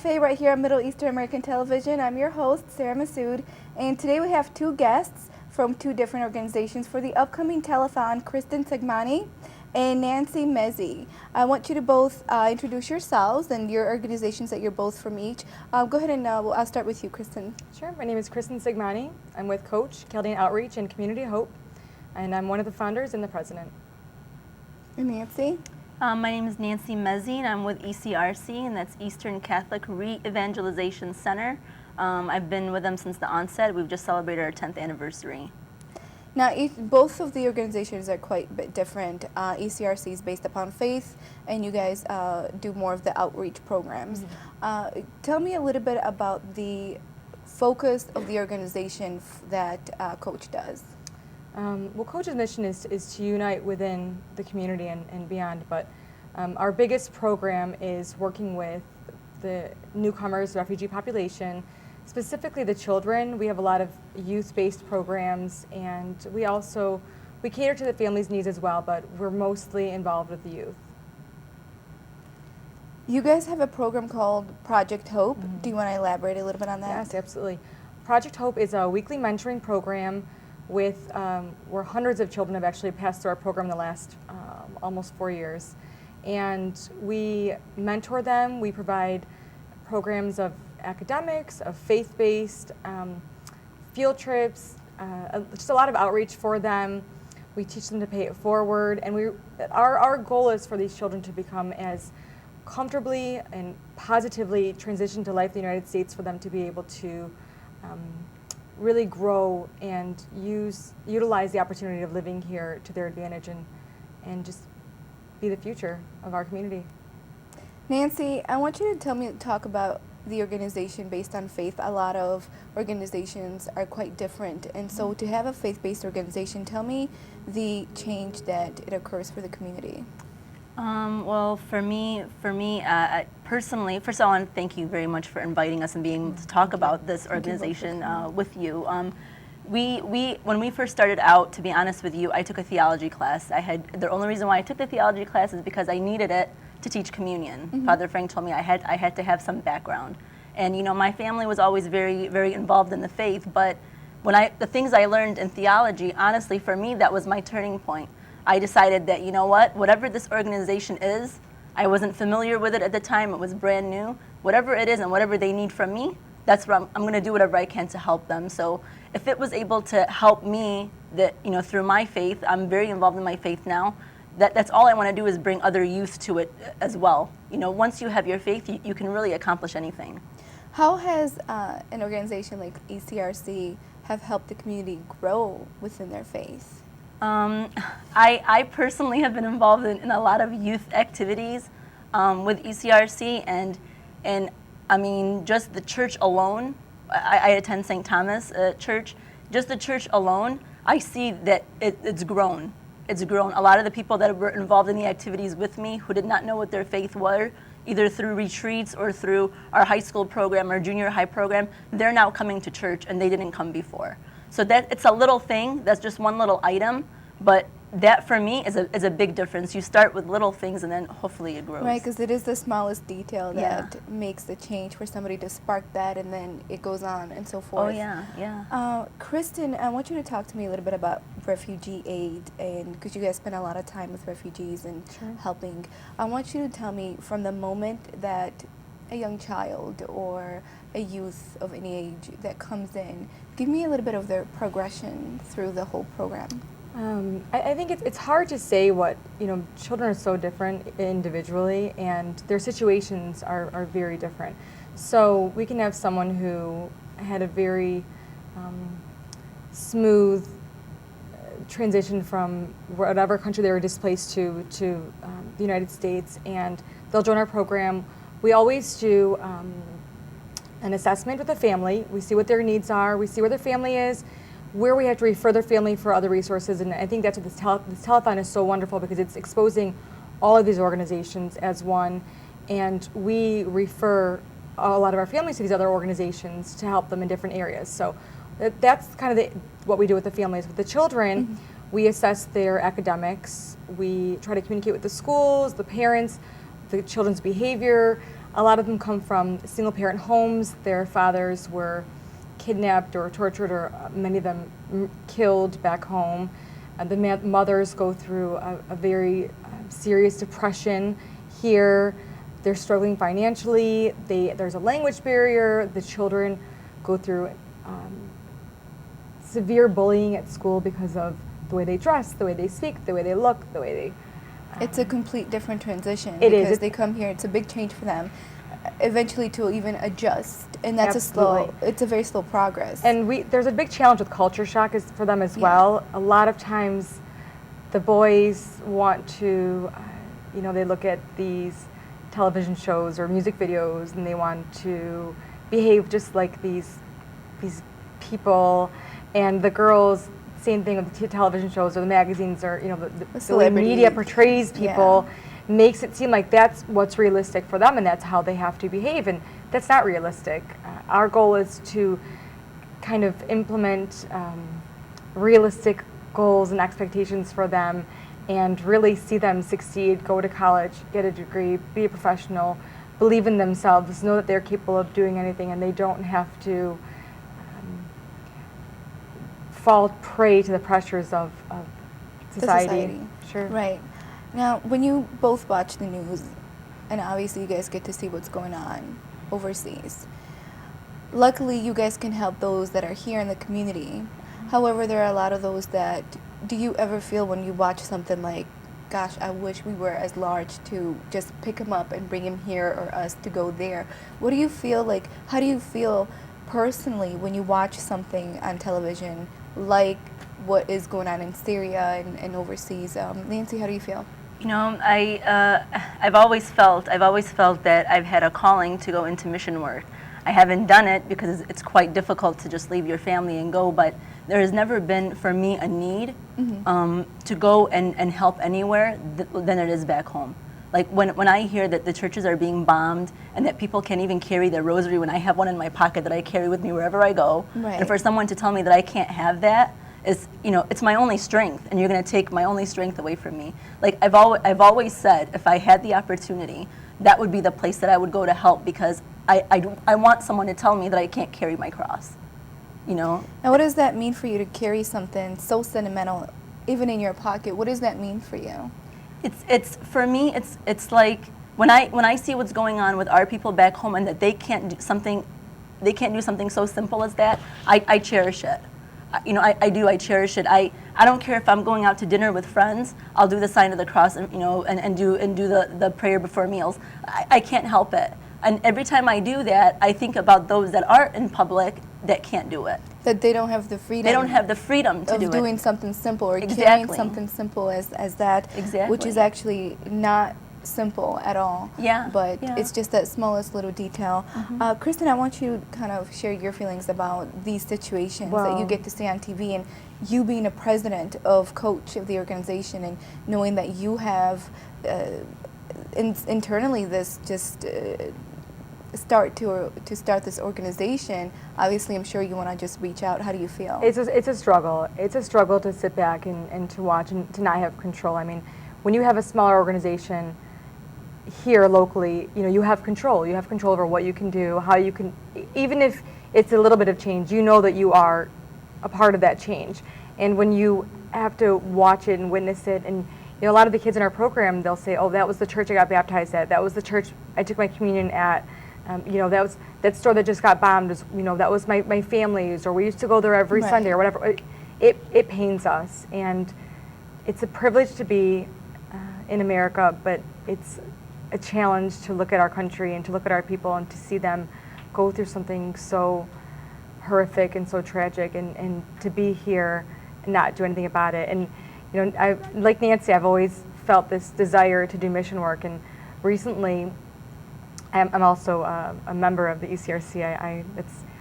Cafe right here on Middle Eastern American Television. I'm your host, Sarah Massoud, and today we have two guests from two different organizations for the upcoming telethon, Kristen Segmani and Nancy Mezzi. I want you to both introduce yourselves and your organizations that you're both from each. Go ahead and I'll start with you, Kristen. Sure. My name is Kristen Segmani. I'm with Coach, Chaldean Outreach, and Community Hope, and I'm one of the founders and the president. And Nancy? My name is Nancy Mezzi, and I'm with Ecrc, and that's Eastern Catholic Re-Evangelization Center. I've been with them since the onset. We've just celebrated our 10th anniversary. Now, both of the organizations are quite a bit different. ECRC is based upon faith, and you guys do more of the outreach programs. Mm-hmm. Tell me a little bit about the focus of the organization that Coach does. Well, Coach's mission is to unite within the community and beyond, but our biggest program is working with the newcomers, refugee population, specifically the children. We have a lot of youth-based programs, and we cater to the family's needs as well, but we're mostly involved with the youth. You guys have a program called Project Hope. Mm-hmm. Do you want to elaborate a little bit on that? Yes, absolutely. Project Hope is a weekly mentoring program with where hundreds of children have actually passed through our program in the last almost 4 years. And we mentor them. We provide programs of academics, of faith-based, field trips, just a lot of outreach for them. We teach them to pay it forward. And our goal is for these children to become as comfortably and positively transition to life in the United States, for them to be able to really grow and utilize the opportunity of living here to their advantage and just be the future of our community. Nancy, I want you to talk about the organization based on faith. A lot of organizations are quite different, and so to have a faith-based organization, tell me the change that it occurs for the community. Well, for me, personally, first of all, I want to thank you very much for inviting us and being able to talk about this organization with you. When we first started out, to be honest with you, I took a theology class. The only reason why I took the theology class is because I needed it to teach communion. Mm-hmm. Father Frank told me I had to have some background, and my family was always very, very involved in the faith. But the things I learned in theology, honestly, for me, that was my turning point. I decided that, whatever this organization is, I wasn't familiar with it at the time, it was brand new. Whatever it is and whatever they need from me, that's what I'm going to do whatever I can to help them. So if it was able to help me through my faith, I'm very involved in my faith now, that's all I want to do is bring other youth to it as well. Once you have your faith, you can really accomplish anything. How has an organization like ECRC have helped the community grow within their faith? I personally have been involved in a lot of youth activities with ECRC, and I mean, just the church alone. I attend St. Thomas Church. Just the church alone, I see that it's grown. It's grown. A lot of the people that were involved in the activities with me, who did not know what their faith were, either through retreats or through our high school program or junior high program, they're now coming to church, and they didn't come before. So that it's a little thing, that's just one little item, but that for me is a big difference. You start with little things and then hopefully it grows. Right, because it is the smallest detail that makes the change for somebody to spark that, and then it goes on and so forth. Oh yeah. Kristen, I want you to talk to me a little bit about refugee aid, and because you guys spend a lot of time with refugees and helping. I want you to tell me, from the moment that a young child or a youth of any age that comes in, give me a little bit of their progression through the whole program. I think it's hard to say what, children are so different individually, and their situations are very different. So we can have someone who had a very smooth transition from whatever country they were displaced to the United States, and they'll join our program. We always do an assessment with the family. We see what their needs are. We see where their family is, where we have to refer their family for other resources. And I think that's what this telethon is so wonderful, because it's exposing all of these organizations as one. And we refer a lot of our families to these other organizations to help them in different areas. So that's kind of what we do with the families. With the children, we assess their academics. We try to communicate with the schools, the parents, the children's behavior. A lot of them come from single-parent homes. Their fathers were kidnapped or tortured, or many of them killed back home. The mothers go through a very serious depression here. They're struggling financially. There's a language barrier. The children go through severe bullying at school because of the way they dress, the way they speak, the way they look, the way they... It's a complete different transition. It is. Because they come here, it's a big change for them, eventually to even adjust. And that's Absolutely. it's a very slow progress. And there's a big challenge with culture shock for them as well. A lot of times the boys want to, they look at these television shows or music videos and they want to behave just like these people. And the girls, same thing with the television shows or the magazines, or the way media portrays people, makes it seem like that's what's realistic for them and that's how they have to behave, and that's not realistic. Our goal is to kind of implement realistic goals and expectations for them and really see them succeed, go to college, get a degree, be a professional, believe in themselves, know that they're capable of doing anything and they don't have to fall prey to the pressures of society. Sure. Right. Now, when you both watch the news, and obviously you guys get to see what's going on overseas, luckily you guys can help those that are here in the community. However, there are a lot of those that, do you ever feel when you watch something like, gosh, I wish we were as large to just pick him up and bring him here, or us to go there? What do you feel like, how do you feel personally when you watch something on television like what is going on in Syria and overseas? Nancy, how do you feel? I've always felt that I've had a calling to go into mission work. I haven't done it because it's quite difficult to just leave your family and go, but there has never been for me a need to go and help anywhere than it is back home. Like when I hear that the churches are being bombed and that people can't even carry their rosary when I have one in my pocket that I carry with me wherever I go, and for someone to tell me that I can't have that is, it's my only strength, and you're going to take my only strength away from me. Like I've always said, if I had the opportunity, that would be the place that I would go to help, because I want someone to tell me that I can't carry my cross. Now, what does that mean for you to carry something so sentimental, even in your pocket? What does that mean for you? It's for me. It's like when I see what's going on with our people back home, and that they can't do something so simple as that. I cherish it. I do. I cherish it. I don't care if I'm going out to dinner with friends. I'll do the sign of the cross, and do the prayer before meals. I can't help it. And every time I do that, I think about those that are in public that can't do it. That they don't have the freedom. They don't have the freedom to do it. Of doing something simple, or carrying something simple as that, which is actually not simple at all. Yeah. But it's just that smallest little detail. Kristen, I want you to kind of share your feelings about these situations that you get to see on TV, and you being a president of coach of the organization, and knowing that you have internally this just start this organization. Obviously, I'm sure you want to just reach out. How do you feel? It's a struggle. It's a struggle to sit back and to watch and to not have control. I mean, when you have a smaller organization here locally, you have control. You have control over what you can do, how you can, even if it's a little bit of change, you know that you are a part of that change. And when you have to watch it and witness it, and a lot of the kids in our program, they'll say, oh, that was the church I got baptized at. That was the church I took my communion at. That was that store that just got bombed. That was my family's, or we used to go there every Sunday or whatever. It pains us, and it's a privilege to be in America, but it's a challenge to look at our country and to look at our people and to see them go through something so horrific and so tragic, and to be here and not do anything about it. And like Nancy, I've always felt this desire to do mission work, and recently I'm also a member of the Ecrc.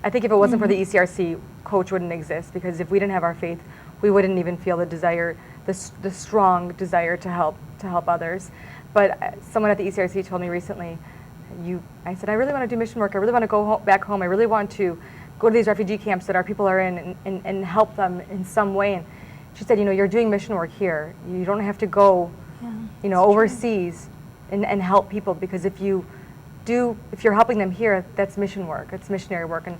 I think if it wasn't for the Ecrc, Coach wouldn't exist, because if we didn't have our faith, we wouldn't even feel the desire, the strong desire to help others. But someone at the Ecrc told me recently, I said, I really want to do mission work. I really want to go back home. I really want to go to these refugee camps that our people are in and help them in some way. And she said, you're doing mission work here. You don't have to go, overseas and help people, because if you if you're helping them here, that's mission work, it's missionary work, and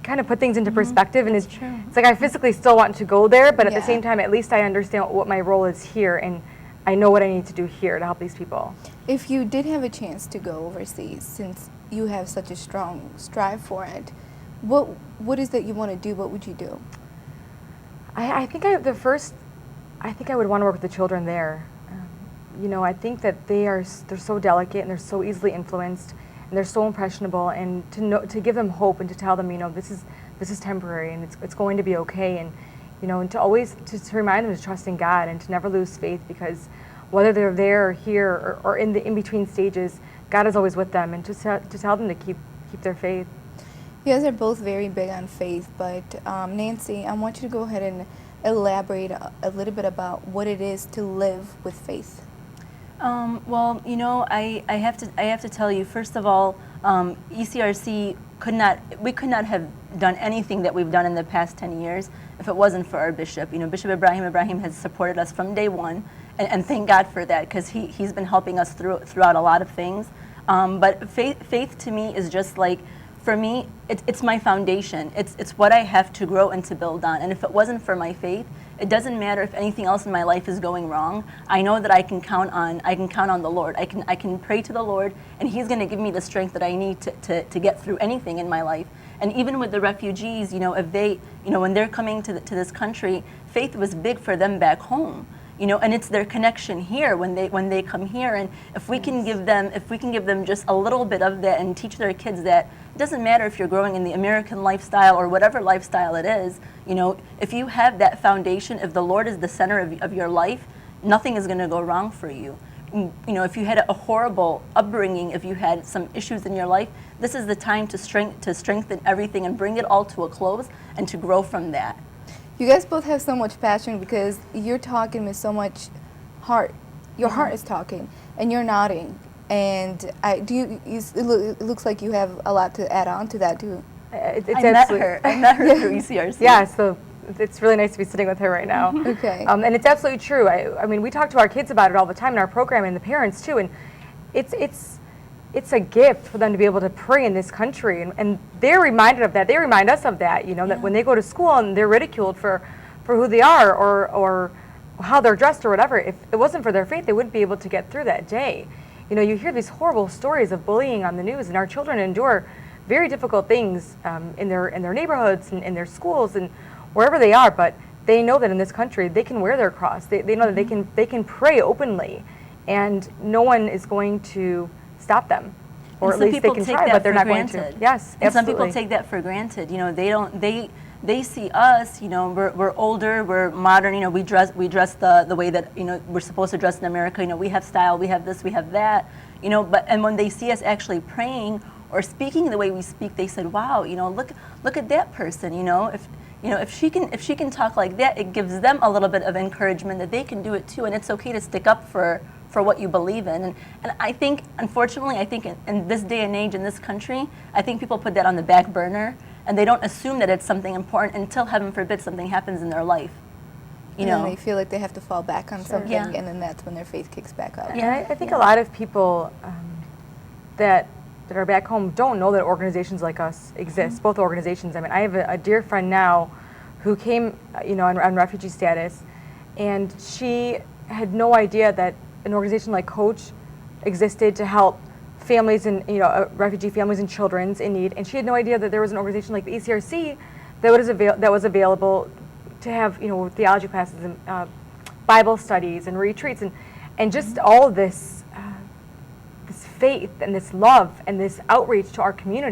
kind of put things into perspective. And it's like I physically still want to go there, but at the same time, at least I understand what my role is here, and I know what I need to do here to help these people. If you did have a chance to go overseas, since you have such a strong strive for it, what is that you want to do? What would you do? I think I would want to work with the children there. I think that they're so delicate and they're so easily influenced and they're so impressionable, and to give them hope and to tell them, this is temporary and it's going to be okay, and to always to remind them to trust in God and to never lose faith, because whether they're there or here or in the in-between stages, God is always with them, and to tell them to keep their faith. You guys are both very big on faith, but Nancy, I want you to go ahead and elaborate a little bit about what it is to live with faith. Well, I have to tell you, first of all, ECRC could not have done anything that we've done in the past 10 years if it wasn't for our bishop. Bishop Ibrahim has supported us from day one, and thank God for that, because he's been helping us throughout a lot of things. But faith to me is just like, for me, it's my foundation. It's what I have to grow and to build on. And if it wasn't for my faith, it doesn't matter if anything else in my life is going wrong. I know that I can count on the Lord. I can pray to the Lord, and He's going to give me the strength that I need to get through anything in my life. And even with the refugees, if they, when they're coming to this country, faith was big for them back home. And it's their connection here when they come here. And if we can give them just a little bit of that and teach their kids that it doesn't matter if you're growing in the American lifestyle or whatever lifestyle it is, if you have that foundation, if the Lord is the center of your life, nothing is going to go wrong for you. If you had a horrible upbringing, if you had some issues in your life, this is the time to strengthen everything and bring it all to a close and to grow from that. You guys both have so much passion because you're talking with so much heart. Your heart is talking, and you're nodding. And it looks like you have a lot to add on to that too. I met her through ECRC. Yeah, so it's really nice to be sitting with her right now. Okay. And it's absolutely true. I mean, we talk to our kids about it all the time in our program, and the parents too. And it's a gift for them to be able to pray in this country, and they're reminded of that. They remind us of that, that when they go to school and they're ridiculed for who they are or how they're dressed or whatever, if it wasn't for their faith, they wouldn't be able to get through that day. You hear these horrible stories of bullying on the news, and our children endure very difficult things in their neighborhoods and in their schools and wherever they are, but they know that in this country they can wear their cross. They know that they can pray openly, and no one is going to stop them, or at least they can try, but they're not going to. Yes, and absolutely. some people take that for granted. They see us. We're older, we're modern. We dress the way that we're supposed to dress in America. We have style, we have this, we have that. And when they see us actually praying or speaking the way we speak, they said, "Wow, look at that person. If she can talk like that, it gives them a little bit of encouragement that they can do it too, and it's okay to stick up for what you believe in." And I think, unfortunately, in this day and age in this country, I think people put that on the back burner, and they don't assume that it's something important until, heaven forbid, something happens in their life. And then they feel like they have to fall back on something, Yeah. and then that's when their faith kicks back up. Yeah, I think a lot of people that are back home don't know that organizations like us exist, both organizations. I mean, I have a dear friend now who came, on refugee status, and she had no idea that an organization like Coach existed to help families and refugee families and children's in need, and she had no idea that there was an organization like the ECRC that was available to have theology classes and Bible studies and retreats and just all this this faith and this love and this outreach to our community.